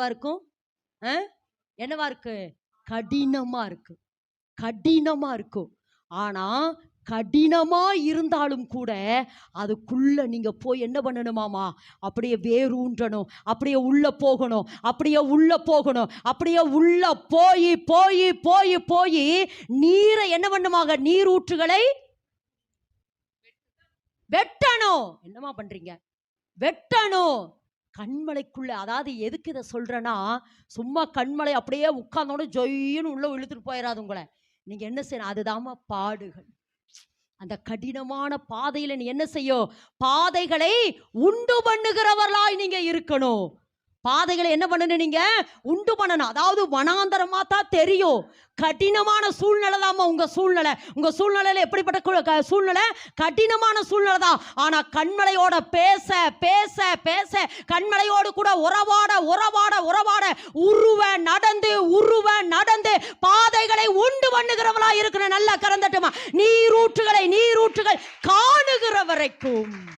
இருக்கும் என்னவா இருக்கு? கடினமா இருக்கு. கடினமா இருக்கும். ஆனா கடினமா இருந்தாலும் கூட அதுக்குள்ள நீங்க போய் என்ன பண்ணணுமாமா? அப்படியே வேரூன்றணும், அப்படியே உள்ள போகணும், அப்படியே உள்ள போகணும், அப்படியே உள்ள போய் போய் போய் போய் நீரை என்ன பண்ணுமாங்க? நீரூற்றுகளை வெட்டணும். என்னமா பண்றீங்க? வெட்டணும். கண்மலைக்குள்ள, அதாவது எதுக்கு இதை சொல்றேன்னா, சும்மா கண்மலை அப்படியே உட்கார்ந்தோட ஜொய்ன்னு உள்ள இழுத்துட்டு போயிடாது உங்களை. நீங்க என்ன செய்யணும்? அதுதாம்மா பாடுகள். அந்த கடினமான பாதையில நீ என்ன செய்யும்? பாதைகளை உண்டு பண்ணுகிறவர்களாய் நீங்க இருக்கணும். பாதைகளை என்ன பண்ணணும்? நீங்க உண்டு பண்ணணும். அதாவது வனாந்தரமா தான் தெரியும். கடினமான சூழ்நிலை தாமா உங்க சூழ்நிலை. உங்க சூழ்நிலையில எப்படிப்பட்ட சூழ்நிலை? கடினமான சூழ்நிலை தான். ஆனா கண்மலையோட பேச பேச பேச, கண்மலையோடு கூட உறவாட உறவாட உறவாட, உருவ நடந்து பாதைகளை உண்டு பண்ணுகிறவளா இருக்கிற நல்ல கரந்தட்டுமா. நீரூற்றுகள் காணுகிற வரைக்கும்